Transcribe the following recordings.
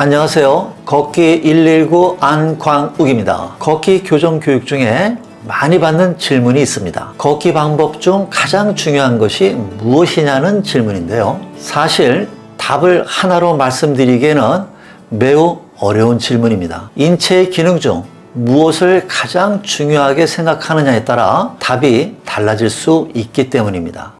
안녕하세요. 걷기 119 안광욱입니다. 걷기 교정 교육 중에 많이 받는 질문이 있습니다. 걷기 방법 중 가장 중요한 것이 무엇이냐는 질문인데요. 사실 답을 하나로 말씀드리기에는 매우 어려운 질문입니다. 인체의 기능 중 무엇을 가장 중요하게 생각하느냐에 따라 답이 달라질 수 있기 때문입니다.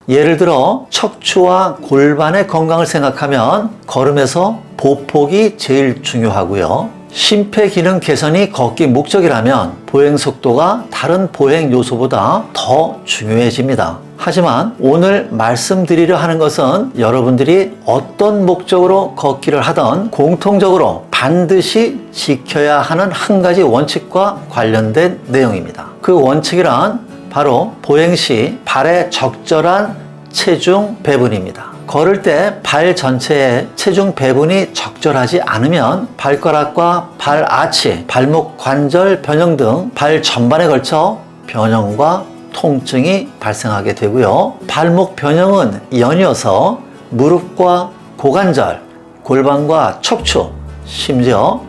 예를 들어 척추와 골반의 건강을 생각하면 걸음에서 보폭이 제일 중요하고요. 심폐기능 개선이 걷기 목적이라면 보행 속도가 다른 보행 요소보다 더 중요해집니다. 하지만 오늘 말씀드리려 하는 것은 여러분들이 어떤 목적으로 걷기를 하든 공통적으로 반드시 지켜야 하는 한 가지 원칙과 관련된 내용입니다. 그 원칙이란 바로 보행 시 발의 적절한 체중 배분입니다. 걸을 때 발 전체에 체중 배분이 적절하지 않으면 발가락과 발 아치, 발목 관절 변형 등 발 전반에 걸쳐 변형과 통증이 발생하게 되고요. 발목 변형은 연이어서 무릎과 고관절, 골반과 척추, 심지어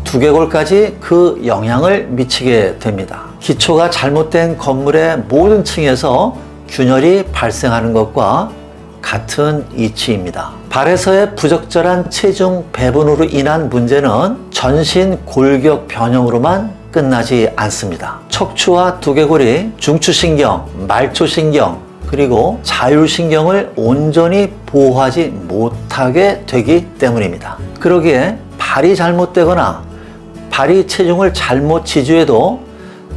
두개골까지 그 영향을 미치게 됩니다. 기초가 잘못된 건물의 모든 층에서 균열이 발생하는 것과 같은 이치입니다. 발에서의 부적절한 체중 배분으로 인한 문제는 전신 골격 변형으로만 끝나지 않습니다. 척추와 두개골이 중추신경, 말초신경, 그리고 자율신경을 온전히 보호하지 못하게 되기 때문입니다. 그러기에 발이 잘못되거나 발이 체중을 잘못 지주해도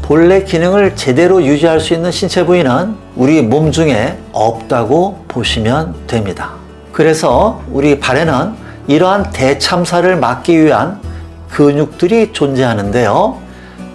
본래 기능을 제대로 유지할 수 있는 신체 부위는 우리 몸 중에 없다고 보시면 됩니다. 그래서 우리 발에는 이러한 대참사를 막기 위한 근육들이 존재하는데요.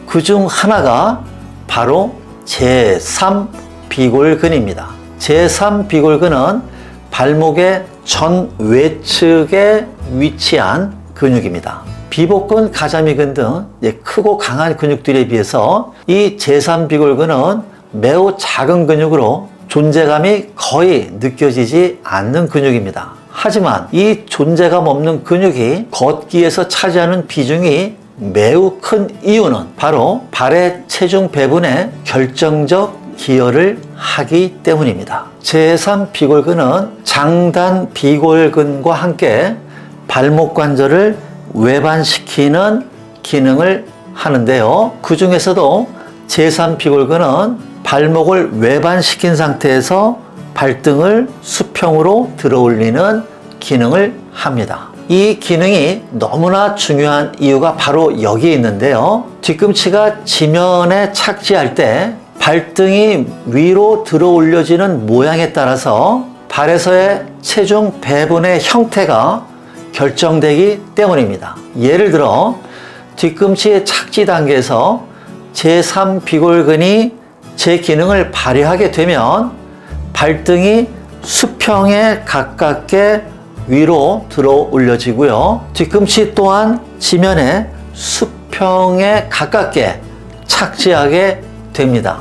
그중 하나가 바로 제3비골근입니다. 제3비골근은 발목의 전외측에 위치한 근육입니다. 비복근, 가자미근 등 크고 강한 근육들에 비해서 이 제3비골근은 매우 작은 근육으로 존재감이 거의 느껴지지 않는 근육입니다. 하지만 이 존재감 없는 근육이 걷기에서 차지하는 비중이 매우 큰 이유는 바로 발의 체중 배분에 결정적 기여를 하기 때문입니다. 제3비골근은 장단 비골근과 함께 발목 관절을 외반시키는 기능을 하는데요. 그 중에서도 제3비골근은 발목을 외반시킨 상태에서 발등을 수평으로 들어올리는 기능을 합니다. 이 기능이 너무나 중요한 이유가 바로 여기에 있는데요. 뒤꿈치가 지면에 착지할 때 발등이 위로 들어 올려지는 모양에 따라서 발에서의 체중 배분의 형태가 결정되기 때문입니다. 예를 들어 뒤꿈치의 착지 단계에서 제3비골근이 제 기능을 발휘하게 되면 발등이 수평에 가깝게 위로 들어 올려지고요. 뒤꿈치 또한 지면에 수평에 가깝게 착지하게 됩니다.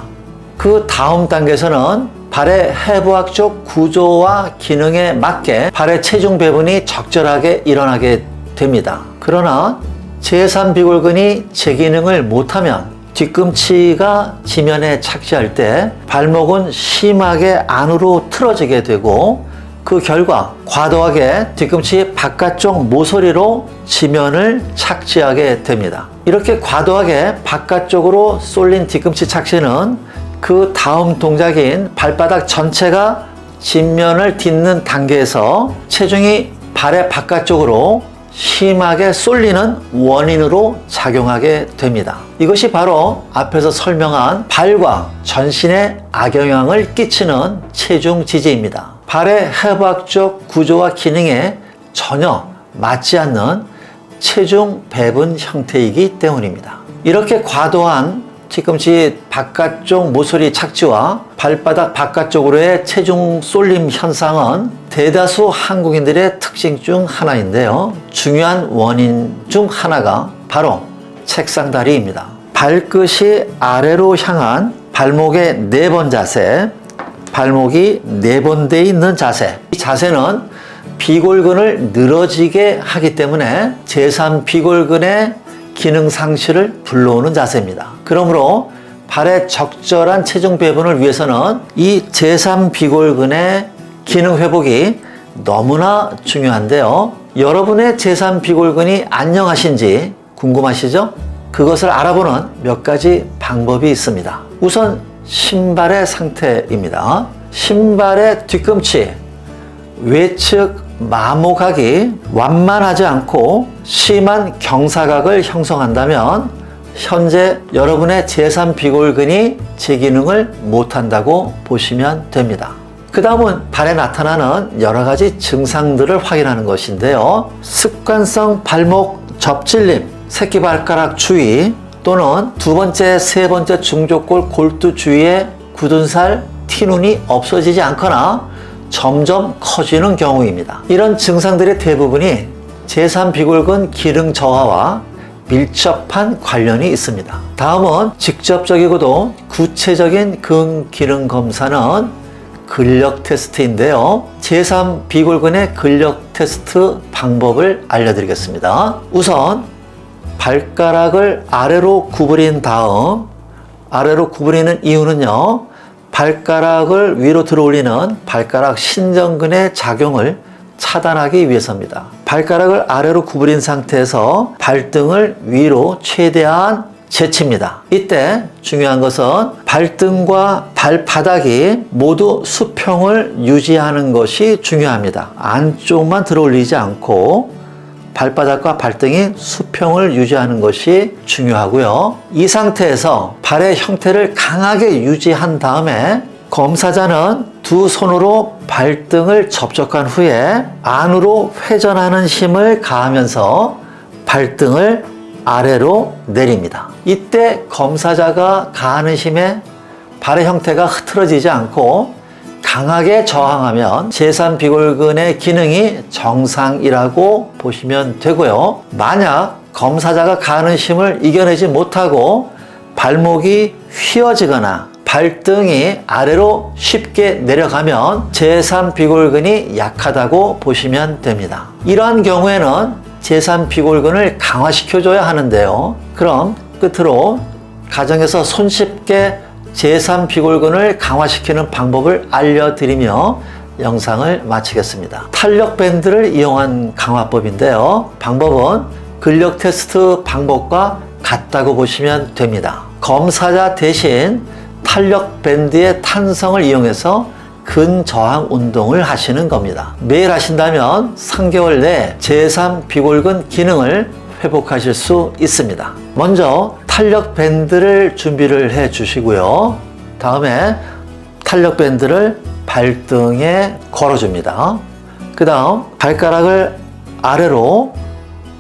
그 다음 단계에서는 발의 해부학적 구조와 기능에 맞게 발의 체중 배분이 적절하게 일어나게 됩니다. 그러나 제3비골근이 제 기능을 못하면 뒤꿈치가 지면에 착지할 때 발목은 심하게 안으로 틀어지게 되고 그 결과 과도하게 뒤꿈치 바깥쪽 모서리로 지면을 착지하게 됩니다. 이렇게 과도하게 바깥쪽으로 쏠린 뒤꿈치 착지는 그 다음 동작인 발바닥 전체가 뒷면을 딛는 단계에서 체중이 발의 바깥쪽으로 심하게 쏠리는 원인으로 작용하게 됩니다. 이것이 바로 앞에서 설명한 발과 전신에 악영향을 끼치는 체중 지지입니다. 발의 해부학적 구조와 기능에 전혀 맞지 않는 체중 배분 형태이기 때문입니다. 이렇게 과도한 뒤꿈치 바깥쪽 모서리 착지와 발바닥 바깥쪽으로의 체중 쏠림 현상은 대다수 한국인들의 특징 중 하나인데요. 중요한 원인 중 하나가 바로 책상다리입니다. 발끝이 아래로 향한 발목의 4번 자세, 발목이 내본돼 있는 자세. 이 자세는 비골근을 늘어지게 하기 때문에 제3비골근의 기능 상실을 불러오는 자세입니다. 그러므로 발의 적절한 체중 배분을 위해서는 이 제3비골근의 기능 회복이 너무나 중요한데요. 여러분의 제3비골근이 안녕하신지 궁금하시죠? 그것을 알아보는 몇 가지 방법이 있습니다. 우선 신발의 상태입니다. 신발의 뒤꿈치, 외측 마모각이 완만하지 않고 심한 경사각을 형성한다면 현재 여러분의 제3비골근이 제 기능을 못한다고 보시면 됩니다. 그 다음은 발에 나타나는 여러 가지 증상들을 확인하는 것인데요. 습관성 발목 접질림, 새끼발가락 주위 또는 두 번째, 세 번째 중족골 골두 주위에 굳은 살, 티눈이 없어지지 않거나 점점 커지는 경우입니다. 이런 증상들의 대부분이 제3비골근 기능 저하와 밀접한 관련이 있습니다. 다음은 직접적이고도 구체적인 근기능 검사는 근력 테스트인데요. 제3비골근의 근력 테스트 방법을 알려드리겠습니다. 우선 발가락을 아래로 구부린 다음, 아래로 구부리는 이유는요, 발가락을 위로 들어 올리는 발가락 신전근의 작용을 차단하기 위해서입니다. 발가락을 아래로 구부린 상태에서 발등을 위로 최대한 제칩니다. 이때 중요한 것은 발등과 발바닥이 모두 수평을 유지하는 것이 중요합니다. 안쪽만 들어 올리지 않고 발바닥과 발등이 수평을 유지하는 것이 중요하고요. 이 상태에서 발의 형태를 강하게 유지한 다음에 검사자는 두 손으로 발등을 접촉한 후에 안으로 회전하는 힘을 가하면서 발등을 아래로 내립니다. 이때 검사자가 가하는 힘에 발의 형태가 흐트러지지 않고 강하게 저항하면 제3비골근의 기능이 정상이라고 보시면 되고요. 만약 검사자가 가하는 힘을 이겨내지 못하고 발목이 휘어지거나 발등이 아래로 쉽게 내려가면 제3비골근이 약하다고 보시면 됩니다. 이러한 경우에는 제3비골근을 강화시켜줘야 하는데요. 그럼 끝으로 가정에서 손쉽게 제3비골근을 강화시키는 방법을 알려드리며 영상을 마치겠습니다. 탄력 밴드를 이용한 강화법인데요. 방법은 근력 테스트 방법과 같다고 보시면 됩니다. 검사자 대신 탄력 밴드의 탄성을 이용해서 근저항 운동을 하시는 겁니다. 매일 하신다면 3개월 내에 제3비골근 기능을 회복하실 수 있습니다. 먼저 탄력 밴드를 준비를 해 주시고요. 다음에 탄력 밴드를 발등에 걸어 줍니다. 그 다음 발가락을 아래로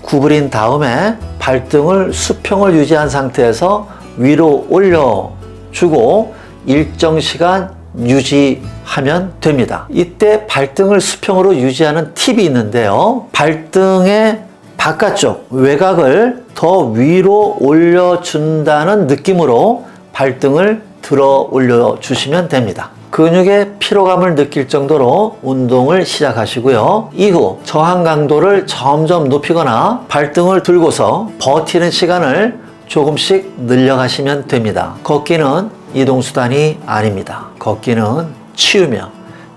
구부린 다음에 발등을 수평을 유지한 상태에서 위로 올려 주고 일정 시간 유지하면 됩니다. 이때 발등을 수평으로 유지하는 팁이 있는데요. 발등의 바깥쪽 외곽을 더 위로 올려준다는 느낌으로 발등을 들어 올려주시면 됩니다. 근육의 피로감을 느낄 정도로 운동을 시작하시고요. 이후 저항 강도를 점점 높이거나 발등을 들고서 버티는 시간을 조금씩 늘려가시면 됩니다. 걷기는 이동수단이 아닙니다. 걷기는 치유며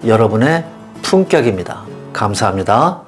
여러분의 품격입니다. 감사합니다.